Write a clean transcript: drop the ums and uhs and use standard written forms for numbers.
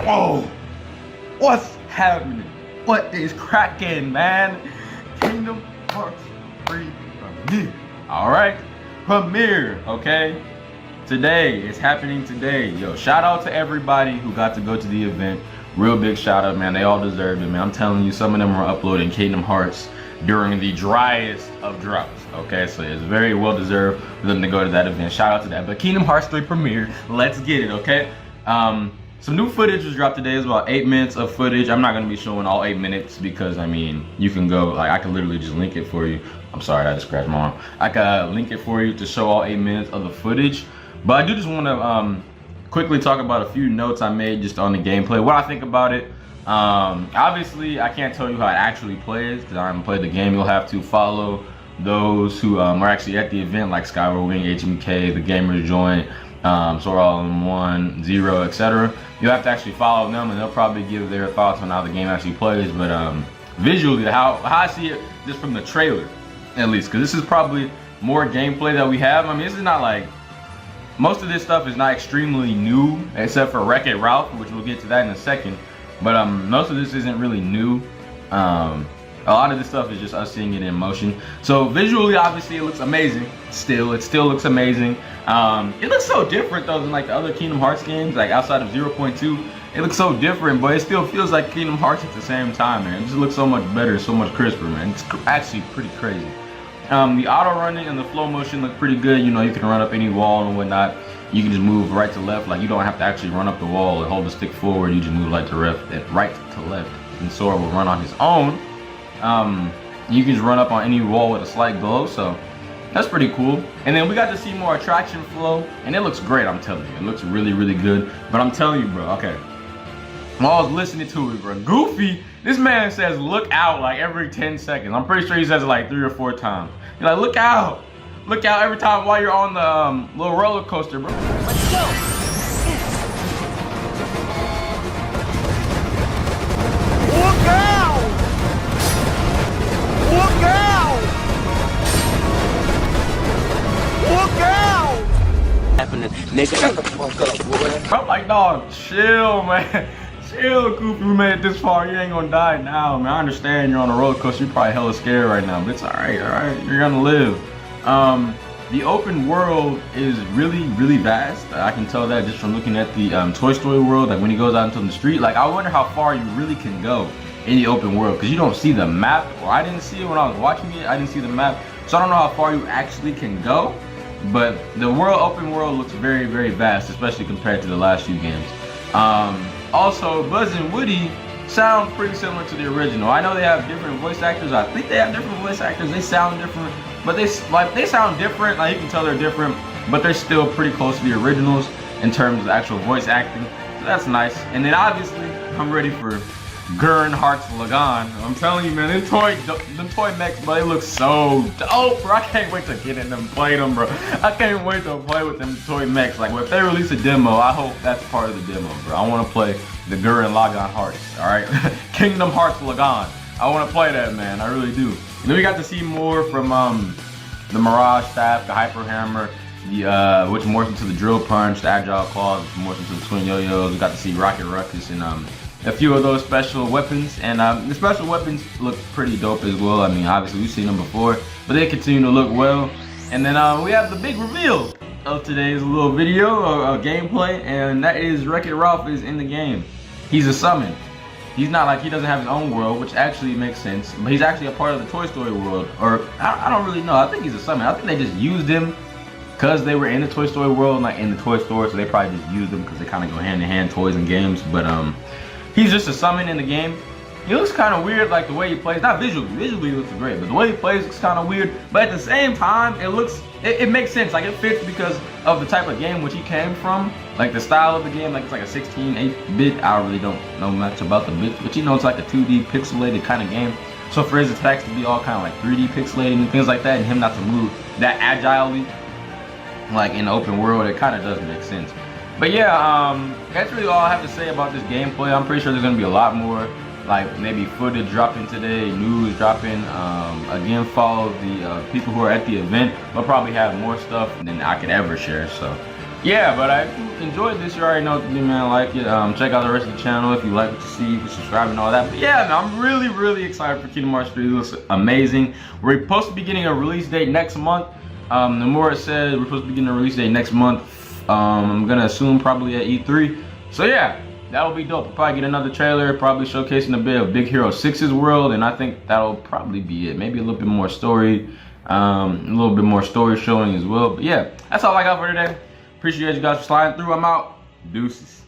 Whoa! What's happening? What is cracking, man? Kingdom Hearts free premiere. Alright? Premiere, okay? Today, it's happening today. Yo, shout out to everybody who got to go to the event. Real big shout out, man. They all deserved it, man. I'm telling you, some of them are uploading Kingdom Hearts during the driest of droughts. Okay, so it's very well deserved for them to go to that event. Shout out to that. But Kingdom Hearts 3 premiere, let's get it, okay? Some new footage was dropped today. It's about 8 minutes of footage. I'm not gonna be showing all 8 minutes because I mean, you can go, like, I can literally just link it for you. I'm sorry, I just scratched my arm. I can link it for you to show all 8 minutes of the footage. But I do just wanna quickly talk about a few notes I made just on the gameplay, what I think about it. Obviously, I can't tell you how it actually plays because I haven't played the game. You'll have to follow those who are actually at the event, like Skyward Wing, HMK, the Gamers Joint, Sword All in One, Zero, etc. You'll have to actually follow them, and they'll probably give their thoughts on how the game actually plays. But visually, how I see it, just from the trailer, at least, because this is probably more gameplay that we have. I mean, this is not like, most of this stuff is not extremely new, except for Wreck-It Ralph, which we'll get to that in a second. But most of this isn't really new. A lot of this stuff is just us seeing it in motion. So visually, obviously, it looks amazing. It still looks amazing. It looks so different though than like the other Kingdom Hearts games, like outside of 0.2. It looks so different, but it still feels like Kingdom Hearts at the same time, man. It just looks so much better, so much crisper, man. It's actually pretty crazy. The auto running and the flow motion look pretty good. You know, you can run up any wall and whatnot. You can just move right to left. Like, you don't have to actually run up the wall and hold the stick forward. You just move right to left, and Sora will run on his own. You can just run up on any wall with a slight glow, so that's pretty cool. And then we got to see more attraction flow, and it looks great, I'm telling you. It looks really, really good. But I'm telling you, bro, okay. While I was listening to it, bro, Goofy, this man says look out like every 10 seconds. I'm pretty sure he says it like 3 or 4 times. He's like, look out every time while you're on the little roller coaster, bro. Let's go. Look out! Look out! Look out! Happening, nigga. Shut the fuck up, boy. I'm like, dog, chill, man. Chill, Goofy. We made it this far. You ain't gonna die now, man. I understand you're on a roller coaster. You're probably hella scared right now, but it's alright, alright. You're gonna live. The open world is really, really vast. I can tell that just from looking at the Toy Story world. Like when he goes out into the street, like I wonder how far you really can go in the open world, because you don't see the map, or I didn't see it when I was watching it. I didn't see the map, so I don't know how far you actually can go. But the open world looks very, very vast, especially compared to the last few games. Also, Buzz and Woody sound pretty similar to the original. I know they have different voice actors. I think they have different voice actors. They sound different, but they sound different. Like you can tell they're different, but they're still pretty close to the originals in terms of actual voice acting. So that's nice. And then obviously, I'm ready for Gurren Hearts Lagan. I'm telling you, man, them toy mechs, bro, they look so dope, bro. I can't wait to get in them and play them, bro. I can't wait to play with them toy mechs. Like, if they release a demo, I hope that's part of the demo, bro. I want to play the Gurren Lagann Hearts, all right? Kingdom Hearts Lagan. I want to play that, man. I really do. And then we got to see more from the Mirage Staff, the Hyper Hammer, which morphs into the Drill Punch, the Agile Claws, which morphs into the Twin Yo-Yos. We got to see Rocket Ruckus and a few of those special weapons, and the special weapons look pretty dope as well. I mean, obviously we've seen them before, but they continue to look well. And then we have the big reveal of today's little video gameplay, and that is Wreck-It Ralph is in the game. He's a summon. He's not like, he doesn't have his own world, which actually makes sense, but he's actually a part of the Toy Story world, or I don't really know. I think he's a summon. I think they just used him because they were in the Toy Story world, like in the toy store, so they probably just used them because they kind of go hand in hand, toys and games. But he's just a summon in the game. He looks kind of weird, like the way he plays. Not visually he looks great, but the way he plays looks kind of weird. But at the same time, it makes sense. Like, it fits because of the type of game which he came from. Like the style of the game, like it's like a 16-8-bit. I really don't know much about the bits, but you know, it's like a 2D pixelated kind of game. So for his attacks to be all kind of like 3D pixelated and things like that, and him not to move that agilely, like in the open world, it kind of does make sense. But yeah, that's really all I have to say about this gameplay. I'm pretty sure there's gonna be a lot more, like maybe footage dropping today, news dropping. Again, follow the people who are at the event. They'll probably have more stuff than I could ever share. So yeah, but if you enjoyed this, you already know what to do, man. Like it. Check out the rest of the channel if you like what you see. You can subscribe and all that. But yeah, man, I'm really excited for Kingdom Hearts 3. It looks amazing. We're supposed to be getting a release date next month. Nomura said we're supposed to be getting a release date next month. I'm gonna assume probably at E3. So yeah, that'll be dope. We'll probably get another trailer, probably showcasing a bit of Big Hero 6's world, and I think that'll probably be it. Maybe a little bit more story, a little bit more story showing as well. But yeah, that's all I got for today. Appreciate you guys for sliding through. I'm out. Deuces.